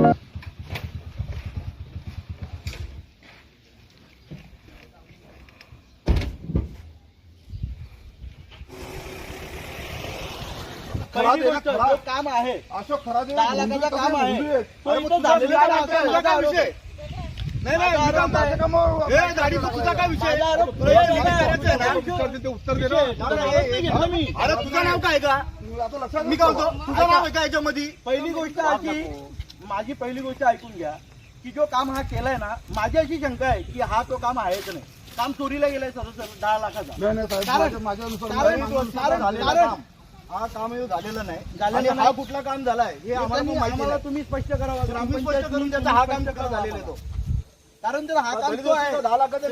जो काम आहे अशोक खरादे 10 लाखाचं काम आहे तो इथं झालेलं काम आहे. काय विषय नाही गाडीचा तुझा काय विषय उत्तर दे अरे तुझं नाव काय का मी काय होतो तुझं नाव आहे का याच्यामध्ये पहिली गोष्ट अशी माझी पहिली गोष्ट ऐकून घ्या की जो काम हा केलाय ना माझी अशी शंका आहे की हा तो काम आहेच नाही काम चोरीला गेलाय सर 10 लाखाचा हा काम झालेलं नाही हा कुठला काम झालाय हे आम्हाला माहिती तुम्ही स्पष्ट करावं ग्रामपंचायत करून त्याचा हा काम झालेला आहे तो कारण त्याला हा काम जो आहे 10 लाखाचा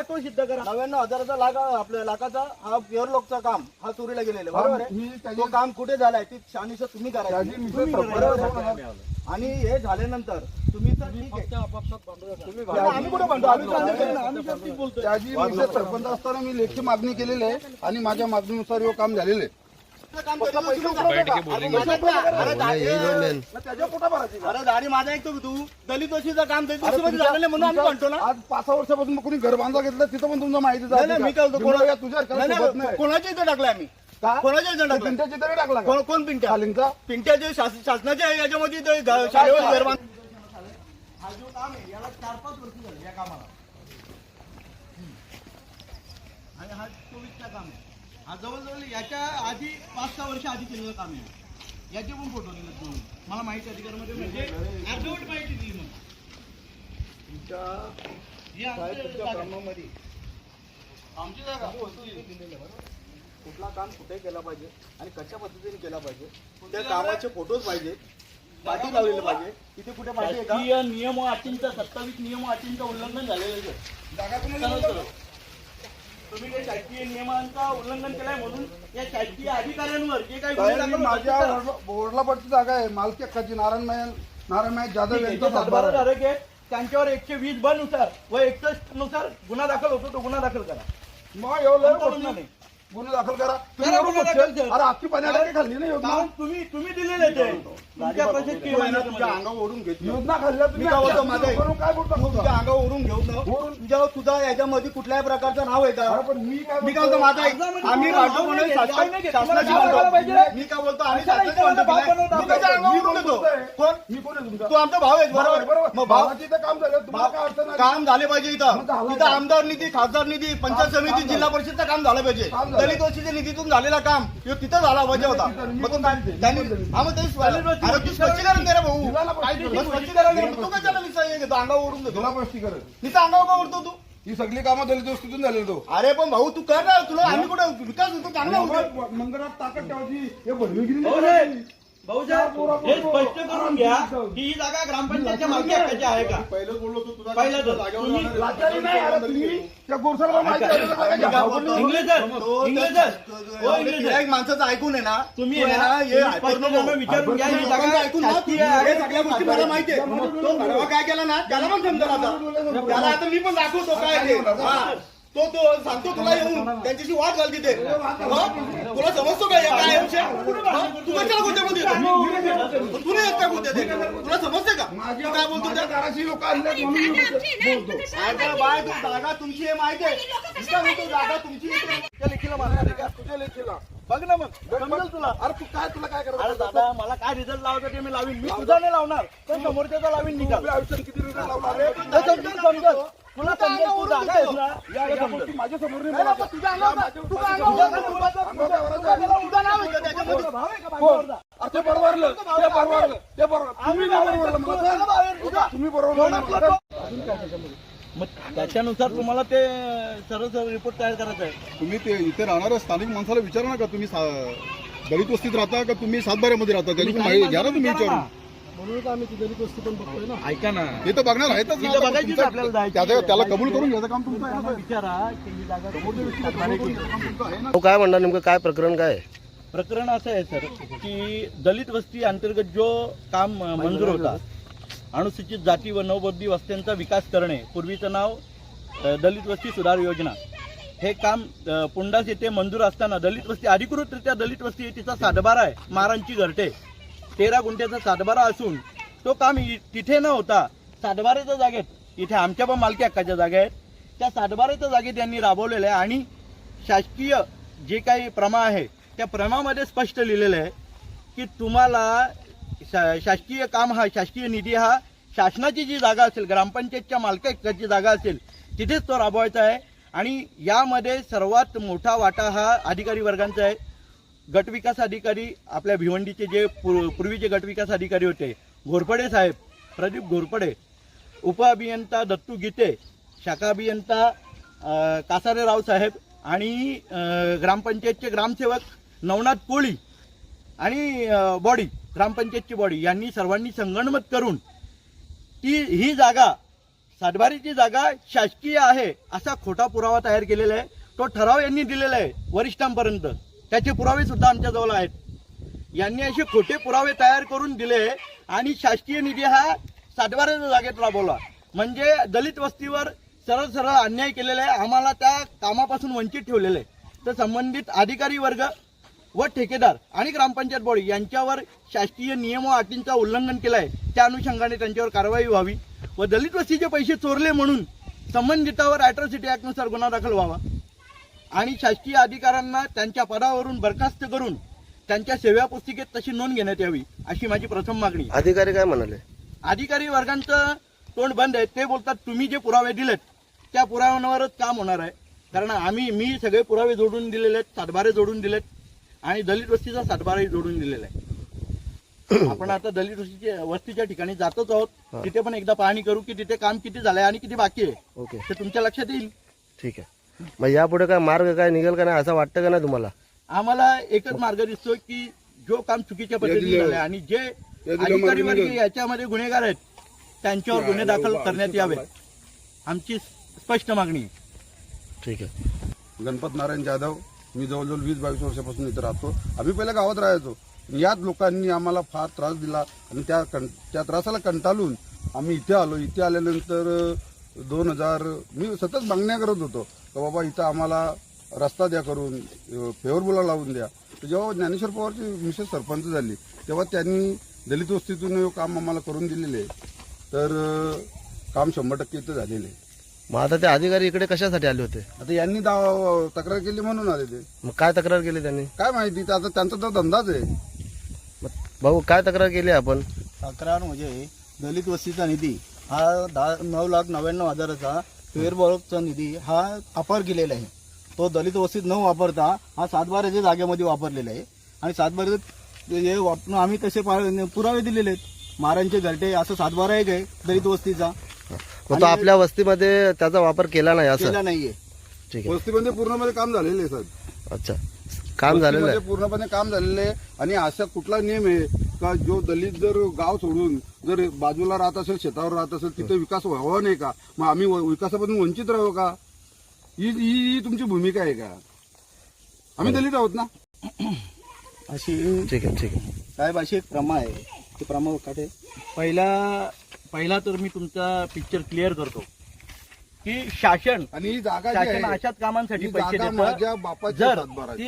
तो सिद्ध करा 99,000 लाखाचा हा प्युअरलॉकचा काम हा चोरीला गेलेला बरोबर आहे तो काम कुठे झालाय ती शानिशा तुम्ही करायची आणि हे झाल्यानंतर तुम्ही तर ठीक आहे आम्ही कुठे म्हणतो आम्ही बोलतो त्याची सरपंच असताना मी लेखी मागणी केलेली आहे आणि माझ्या मागणीनुसार हे काम झालेलं आहे. अरे माझा एक तू दलित वस्तीचं काम झालेलं म्हणून आम्ही म्हणतो ना आज 5-6 वर्षापासून कोणी घर बांधला घेतलं तिथं पण तुमचं माहिती मी काय तुझ्या कोणाच्या इथे टाकलं आम्ही कोणाच्या इथे टाकलं पिंट्याची तरी टाकला कोण पिंट्या खालींचा पिंट्याचे शासनाच्या याच्यामध्ये शाळेवर घर बांध हा जो काम आहे याला 4-5 वर्ष झाली या कामाला आणि हा 24चा काम आहे हा जवळजवळ याच्या आधी 5-6 वर्ष आधी केलेलं काम आहे याचे पण फोटो दिले मला माहिती अधिकारामध्ये म्हणजे अर्धवट माहिती दिली तुमच्या कामामध्ये आमची जागा कुठला काम कुठे केला पाहिजे आणि कशा पद्धतीने केला पाहिजे त्या कामाचे फोटोज पाहिजे पाठी लावलेले पाहिजे तिथे कुठे पाहिजे नियम अटींचा 27 नियम अटींचं उल्लंघन झालेलं आहे तुम्ही काही शासकीय नियमांचा उल्लंघन केलंय म्हणून या शासकीय अधिकाऱ्यांवर जे काही माझ्या बोर्डला पडती जागा आहे मालकी हक्काची नारायण जाधव यांचा सातबाराधारक आहे त्यांच्यावर 120 ब नुसार व 61 नुसार गुन्हा दाखल होतो तो गुन्हा दाखल करा मग एवढं गुन्हा दाखल करा अरे आपली पाण्याला खाल्ली नाही तुम्ही दिलेले ते तुमच्या प्रशासकीय अंगावर ओढून घेतली योजना खाल्ल्या तुम्ही काय बोलता तुझ्या अंगावर ओढून घेऊन तुझ्या तुझा याच्यामध्ये कुठल्याही प्रकारचं नाव आहे का पण मी काय बोलतो माझा आम्ही राहतो म्हणून शासनाची म्हणतो मी काय बोलतो आम्ही शासनाची म्हणतो कोण तू आमचा भाव आहे बरोबर मग भावाची काम झालं तुम्हाला काय अडचण काम झाले पाहिजे इथं आमदार निधी खासदार निधी पंचायत समिती जिल्हा परिषदचं काम झालं पाहिजे दलित वस्तीच्या निधीतून झालेला काम तिथं झाला पाहिजे होता मग तू स्पष्टीकरण दे रे भाऊ स्पष्टीकरण तू काय त्याला घेतो अंगावर ओढून देतो स्पष्टीकरण तिथं अंगावर का ओढतो तू ही सगळी कामं दलित वस्तीतून झालेली तो अरे पण भाऊ तू कर ना तुला आम्ही कुठे विकास होतो चांगला होतो मंगळात ताकद ठेवायची हे भरविगिरी भाऊसाहेब हे स्पष्ट करून घ्या की ही जागा ग्रामपंचायतच्या मालकी हक्काची आहे का पहिलं बोललो होतो तुझा माणसाचं ऐकून आहे ना तुम्ही विचारून घ्या ही जागा ऐकून सगळ्या गोष्टी मला माहिती आहे तो भडवा काय केला ना त्याला पण समजा आता त्याला आता मी पण दाखवतो काय तो सांगतो तुला येऊन त्यांच्याशी वाद घाल तिथे तुला समजतो काय तू कशाला गोत्यामध्ये तुला येत का गोत्यात तुला समजते का काय बोलतो त्या घराची लोक बाय जागा तुमची हे माहिती आहे जागा तुमची लेखीला मारणार तुझ्या लेखीला बघ ना मग समजेल तुला अरे तू काय तुला काय करायचं दादा मला काय रिझल्ट लावायचं ते मी लावीन मी तुझा नाही लावणार पण समोरच्याचा लावीन निकाल आयुष्यात किती रिझल्ट लावणार समजेल तुला समजेल तू जागा आहेस ना या गोष्टी माझ्या समोर तुम्ही बरोबर मग त्याच्यानुसार तुम्हाला ते सर्व रिपोर्ट तयार करायचा आहे तुम्ही ते इथे राहणाऱ्या स्थानिक माणसाला विचारा ना का तुम्ही दलित वस्तीत राहता का तुम्ही सातबाऱ्यामध्ये राहता त्यांनी माहिती घ्या ना तुम्ही विचारून म्हणून आम्ही ती दलित वस्ती पण बघतोय ना ऐका ना हे तर बघणार आहेतच त्याला कबूल करून घ्यायचं काम तुमचं विचारा की काय म्हणणार नेमकं काय प्रकरण काय प्रकरण असं आहे सर की दलित वस्ती अंतर्गत जो काम मंजूर होता अनुसूचित जाती व नवबौद्धी वस्त्यांचा विकास करणे पूर्वीचं नाव दलित वस्ती सुधार योजना हे काम पुंडास येथे मंजूर असताना दलित वस्ती अधिकृतरित्या दलित वस्ती तिचा सातबारा आहे मारांची घरटे 13 गुंठ्याचा सातबारा असून तो काम तिथे न होता सातबाऱ्याच्या जागेत, इथे आमच्या पण मालकी हक्काच्या जागा आहेत, त्या सातबाऱ्याच्या जागेत यांनी राबवलेलं आहे. आणि शासकीय जे काही प्रमा आहे त्या प्रमामध्ये स्पष्ट लिहिलेलं आहे की तुम्हाला शासकीय काम हा, शासकीय निधी हा शासनाची जी जागा असेल, ग्रामपंचायतच्या मालकी हक्काची जागा असेल तिथेच तो राबवायचा आहे. आणि यामध्ये सर्वात मोठा वाटा हा अधिकारी वर्गांचा आहे. गटविकास अधिकारी आपल्या भिवंडीचे जे पूर्वीचे गटविकास अधिकारी होते, घोरपडे साहेब, प्रदीप घोरपडे, उपअभियंता दत्तू गीते, शाखा अभियंता कासारेराव साहेब आणि ग्रामपंचायतचे ग्रामसेवक नवनाथ कोळी आणि बॉडी, ग्रामपंचायतची बॉडी यांनी सर्वांनी संगनमत करून ही जागा, सातबारीची जागा शासकीय आहे असा खोटा पुरावा तयार केलेला आहे. तो ठराव यांनी दिलेला आहे वरिष्ठांपर्यंत, त्याचे पुरावे सुद्धा आमच्याजवळ आहेत. यांनी असे खोटे पुरावे तयार करून दिले आणि शासकीय निधी हा सातबाऱ्याच्या जागेत राबवला. म्हणजे दलित वस्तीवर सरळ सरळ अन्याय केलेला आहे, आम्हाला त्या कामापासून वंचित ठेवलेलं आहे. तर संबंधित अधिकारी वर्ग व ठेकेदार आणि ग्रामपंचायत बॉडी यांच्यावर शासकीय नियम व अटींचा उल्लंघन केलं आहे, त्या अनुषंगाने त्यांच्यावर कारवाई व्हावी व दलित वस्तीचे पैसे चोरले म्हणून संबंधितावर अॅट्रॉसिटी ॲक्टनुसार गुन्हा दाखल व्हावा आणि शासकीय अधिकाऱ्यांना त्यांच्या पदावरून बरखास्त करून त्यांच्या सेवा पुस्तिकेत तशी नोंद घेण्यात यावी अशी माझी प्रथम मागणी. अधिकारी काय म्हणाले? अधिकारी वर्गांचं तोंड बंद आहे. ते बोलतात तुम्ही जे पुरावे दिलेत त्या पुराव्यांवरच काम होणार आहे. कारण मी सगळे पुरावे जोडून दिलेले आहेत, सातबारे जोडून दिलेत आणि दलित वस्तीचा सातबाराही जोडून दिलेला आहे. आपण आता दलित वस्तीच्या ठिकाणी जातोच आहोत, तिथे पण एकदा पाहणी करू की तिथे काम किती झालंय आणि किती बाकी आहे. ओके, ते तुमच्या लक्षात येईल. ठीक आहे. मग यापुढे काय मार्ग काय निघेल का नाही असं वाटतं का नाही तुम्हाला? आम्हाला एकच मार्ग दिसतोय की जो काम चुकीच्या पद्धतीने झालंय आणि जे अधिकारी वर्ग याच्यामध्ये गुन्हेगार आहेत त्यांच्यावर गुन्हे दाखल करण्यात यावेत, आमची स्पष्ट मागणी आहे. ठीक आहे. गणपत नारायण जाधव, मी जवळजवळ 20-22 वर्षापासून इथे राहतो. आम्ही पहिल्या गावात राहायचो, याच लोकांनी आम्हाला फार त्रास दिला आणि त्या त्रासाला कंटाळून आम्ही इथे आलो. इथे आल्यानंतर 2000 मी सतत मागण्या करत होतो की बाबा इथं आम्हाला रस्ता द्या करून, फेवरबोला लावून द्या. तर जेव्हा ज्ञानेश्वर पवारची मिसेस सरपंच झाली तेव्हा त्यांनी दलित वस्तीतून काम आम्हाला करून दिलेले, तर काम 100% इथं झालेले आहे. मग आता ते अधिकारी इकडे कशासाठी आले होते? आता यांनी तक्रार केली म्हणून आले ते. मग काय तक्रार केली त्यांनी? काय माहिती, आता त्यांचा तर धंदाच आहे. मग भाऊ काय तक्रार केली आपण? तक्रार म्हणजे दलित वस्तीचा निधी हा 9,99,000चा फेअरबॉलचा निधी हा अपार केलेला आहे. तो दलित वस्तीत न वापरता हा सातबाऱ्याच्या जागेमध्ये वापरलेला आहे आणि सातबाऱ्यात हे वापरून आम्ही तसे पुरावे दिलेले आहेत. मारांचे घरटे असं सातबारा एक आहे दलित वस्तीचा, मग तो आपल्या वस्तीमध्ये त्याचा वापर केला नाही असं? केला नाहीये. ठीक आहे. वस्तीमध्ये पूर्णपणे काम झालेलं आहे साहेब. अच्छा, काम झालेलं आहे. पूर्णपणे काम झालेलं आहे. आणि असा कुठला नियम आहे का जो दलित जर गाव सोडून जर बाजूला राहत असेल, शेतावर राहत असेल, तिथे विकास व्हावा नाही का? मग आम्ही विकासापासून वंचित राहू का? ही तुमची भूमिका आहे का? आम्ही दलित आहोत ना. अशी ठीक आहे. ठीक आहे साहेब, अशी एक प्रमा आहे. ते प्रमा काटे पहिला तर मी तुमचा पिक्चर क्लिअर करतो की शासन आणि ही जागा जी शासन आहे, अशाच कामांसाठी ही पैसे जागा देतं. माझ्या बापाची जर सातबारा आहे.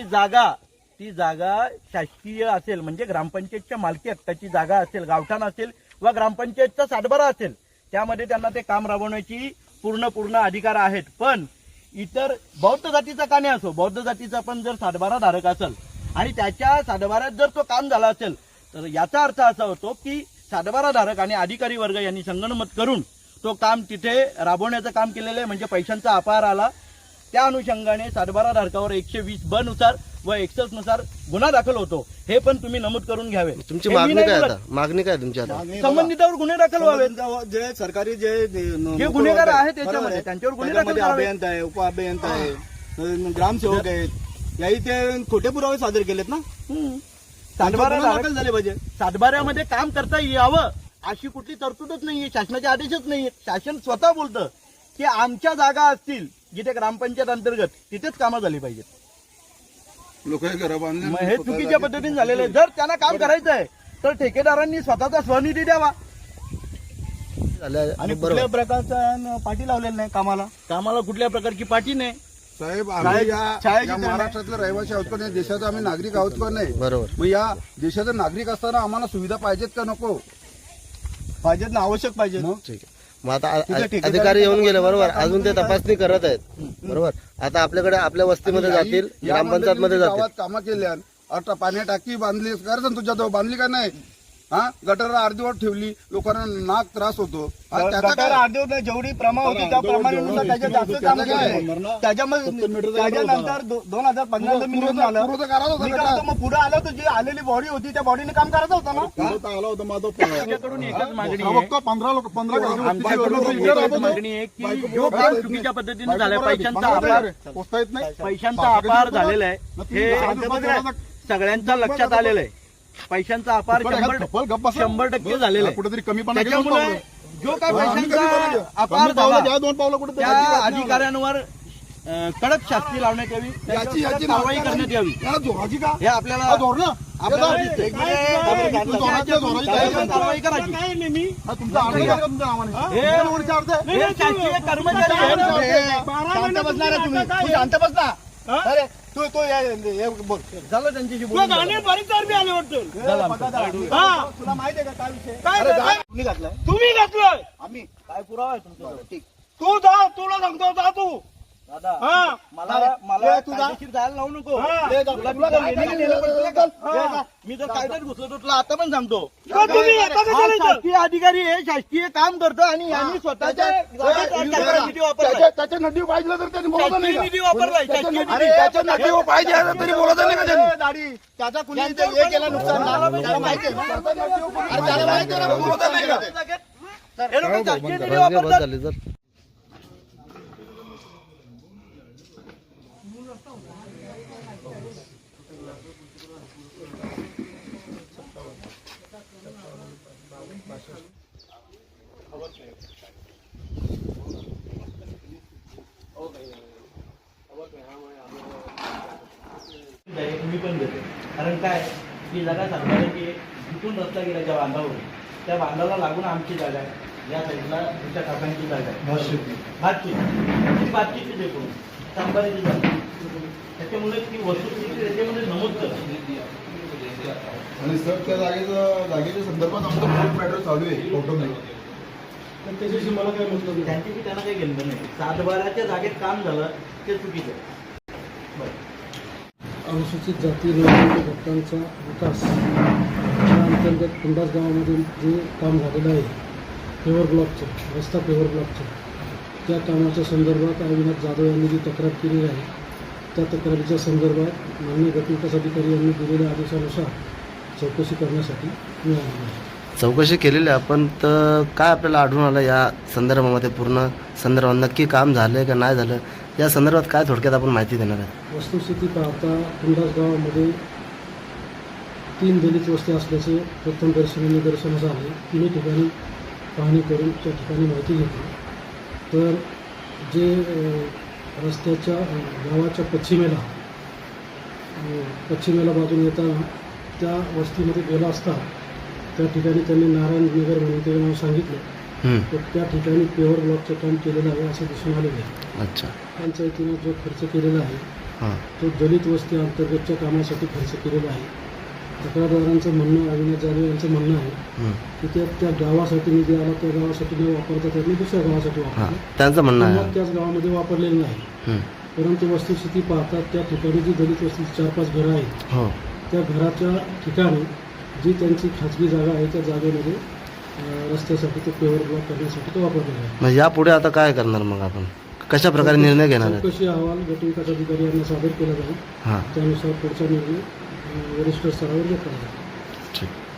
ती जागा शासकीय असेल म्हणजे ग्रामपंचायतच्या मालकी हक्काची जागा असेल, गावठाण असेल वा ग्रामपंचायतचा सातबारा असेल, त्यामध्ये त्यांना ते काम राबवण्याची पूर्ण अधिकार आहेत. पण इतर बौद्ध जातीचा का नाही असो, बौद्ध जातीचा पण जर सातबारा धारक असेल आणि त्याच्या सातबाऱ्यात जर तो काम झाला असेल तर याचा अर्थ असा होतो की सातबारा धारक आणि अधिकारी वर्ग यांनी संगनमत करून तो काम तिथे राबवण्याचं काम केलेलं आहे. म्हणजे पैशांचा अपार आला. त्या अनुषंगाने सातबारा धारकावर 120(ब) नुसार व 61 नुसार गुन्हा दाखल होतो. हे पण तुम्ही नमूद करून घ्यावे. तुमची हे मी मागणी नाही काय बोलत. आता? मागणी काय तुमची आता? संबंधितावर गुन्हे दाखल व्हावे. जे सरकारी जे गुन्हेगार आहेत त्याच्यामध्ये त्यांच्यावर गुन्हे दाखल करावे. अभियंता आहे, उपअभियंता आहे, ग्रामसेवक आहेत, याही ते खोटे पुरावे सादर केलेत ना. सातबारा गुन्हा धारक दाखल झाले पाहिजे. सातबाऱ्यामध्ये काम करता यावं अशी कुठली तरतूदच नाहीये, शासनाचे आदेशच नाहीये. शासन स्वतः बोलतं की आमच्या जागा असतील जिथे ग्रामपंचायत अंतर्गत तिथेच कामं झाली पाहिजेत. लोक हे घरं बांधले. मग हे चुकीच्या पद्धतीने झालेलं आहे. जर त्यांना काम करायचं आहे तर ठेकेदारांनी स्वतःचा स्वनिधी द्यावा. आणि कुठल्या प्रकारचा पाठी लावलेला नाही कामाला कुठल्या प्रकारची पाठी नाही. साहेब, आम्ही या छायाचित्र महाराष्ट्रातले रहिवासी आहोत का नाही, देशाचा आम्ही नागरिक आहोत का नाही? बरोबर. मग या देशाचे नागरिक असताना आम्हाला सुविधा पाहिजेत का नको? पाहिजेत ना, आवश्यक पाहिजे. ठीक आहे. मग आता तिथे ठेकेदार- अधिकारी येऊन गेले बरोबर, अजून ते तपासणी करत आहेत बरोबर. आता आपल्याकडे आपल्या वस्तीमध्ये जातील, ग्रामपंचायत मध्ये जातील. गावात कामं केल्या, आता पाणी टाकी बांधली, कर तुझ्या जवळ बांधली का नाही? हा, गटारा अर्धीवर ठेवली, लोकांना नाक त्रास होतो. हा, त्याचा गटार काय? अर्धे जेवढी प्रमाण होती त्या प्रमाणानुसार त्याच्या जास्त काम केलं. त्याच्यानंतर 2015 मी निवडून आलं. पुरवठा करायचा होता मी काय गटार. होतं, मग पुढे आलं तर जी आलेली बॉडी होती त्या बॉडीने काम करायचं होतं ना. आला होता माझा त्याच्याकडून एकच मागणी आहे. फक्त 15 मागणी आहे की जो काम चुकीच्या पद्धतीने झालाय, पैशांचा अपार झालेला आहे, हे सगळ्यांच्या लक्षात आलेलं आहे. पैशांचा अपार 100% झालेला आहे. कुठेतरी कमी त्याच्यामुळे जो काय पैशांचा अपार झाला दोन पावलं कुठे त्या अधिकाऱ्यांवर कडक शास्ती लावण्यात यावी, त्यांच्यावर कारवाई करण्यात यावी. हे आपल्याला दिसतंय. कारवाई करायची. हे शासकीय कर्मचारी आहेत. शांत बसणार आहे तुम्ही. तू शांत बस ना. अरे तू बोल. झालं त्यांच्याशी बोलून झालं. तुला माहिती आहे का काय विषय? कुणी घातलाय? तुम्ही घातलंय. आम्ही काय पुरावा आहे तुमच्याकडे? ठीक. तू जा, तुला सांगतो जा तू. दादा हा. मला तुझा- कायदेशीर जायला लावू नको. ले जा. तुला काय लेणं नेलं पडतं का? ले जा. मी जर कायद्यात घुसलो तर तुला आता पण सांगतो. का तुम्ही आता हा कशाला इथं? शासकीय अधिकारी हे शासकीय काम करतो आणि यांनी स्वतःच्या निधी वापरलाय. त्याच्या नदी पाहिजे तर त्यांनी बोलायचं नाही शासकीय का? निधी वापरलाय. शासकीय अरे निधी. त्याच्या नदी पाहिजे तरी बोलायचं नाही का त्यांनी? दाढी त्याचा कुणी इथे हे केलं नुकसान झालं. त्याला माहिती आहे ना? अरे त्याला माहिती आहे ना? बोलवत नाही का? हे लोक शासकीय निधी राजकीय बस वापरतात. झाली तर तुम्ही पण देते. कारण काय की जागा सांगणार की तिथून रस्ता गेला ज्या बांधावरून, त्या बांधाला लागून आमची जागा आहे, या साईडला तुमच्या काकांची जागा आहे. भातशेती देखून सांबारीची जागा. त्याच्यामुळे ती वस्तुस्थिती त्याच्यामध्ये नमूद करते. आणि सर त्या जागेच्या संदर्भात आमचं कोर्ट मॅटर चालू आहे कोर्टामध्ये. त्याच्याशी मला काय मतलब नाही. त्यांची त्यांना काही घेणं नाही. 7/12च्या जागेत काम झालं ते चुकीचं आहे. अनुसूचित जाती जनजाती घटकांचा विकास या अंतर्गत कुंडास गावामध्ये जे काम झालेलं आहे पेवर ब्लॉकचं, रस्ता पेवर ब्लॉकचं, त्या कामाच्या संदर्भात अविनाश जाधव यांनी जी तक्रार केलेली आहे त्या तक्रारीच्या संदर्भात माननीय गटविकास अधिकारी यांनी दिलेल्या आदेशानुसार चौकशी करण्यासाठी मी आलेलो आहे. चौकशी केलेली आहे आपण, तर काय आपल्याला आढळून आलं या संदर्भामध्ये? पूर्ण संदर्भात नक्की काम झालंय का नाही झालं या संदर्भात काय थोडक्यात आपण माहिती देणार आहे? वस्तुस्थिती पाहता कुंडास गावामध्ये 3 दलित वस्ती असल्याचे प्रथम निदर्शनास आले. तिन्ही ठिकाणी पाहणी करून त्या ठिकाणी माहिती घेतली तर जे रस्त्याच्या गावाच्या पश्चिमेला बाजून येताना त्या वस्तीमध्ये गेला असता त्या ठिकाणी त्यांनी नारायण नगर म्हणून ते नाव सांगितलं. तर त्या ठिकाणी पेवर ब्लॉकचं काम केलेलं आहे असं दिसून आलेलं आहे. अच्छा. पंचायतीनं जो खर्च केलेला आहे हां. तो दलित वस्ती अंतर्गतच्या कामासाठी खर्च केलेला आहे. तक्रारदारांचं म्हणणं, अविनाश जाधव यांचं म्हणणं आहे की त्या गावासाठी निधी आला त्या गावासाठी न वापरता त्यांनी दुसऱ्या गावासाठी हां, वापरला, त्यांचं म्हणणं किंवा आहे. त्याच गावामध्ये वापरलेलं नाही. परंतु वस्तुस्थिती पाहता त्या ठिकाणी जी दलित वस्तीची 4-5 घरं आहेत हो. त्या घराच्या ठिकाणी जी त्यांची खाजगी जागा आहे त्या जागेमध्ये रस्त्यासाठी तो पेवर ब्लॉक करण्यासाठी तो वापरलेला आहे. मग यापुढे आता काय करणार मग आपण? कशा प्रकारे निर्णय घेणार आहे? चौकशी अहवाल गटविकास अधिकारी यांना सादर केला जाईल. हां, त्यानुसार पुढचा निर्णय वरिष्ठ स्तरावर घेतला जाईल. ठीक.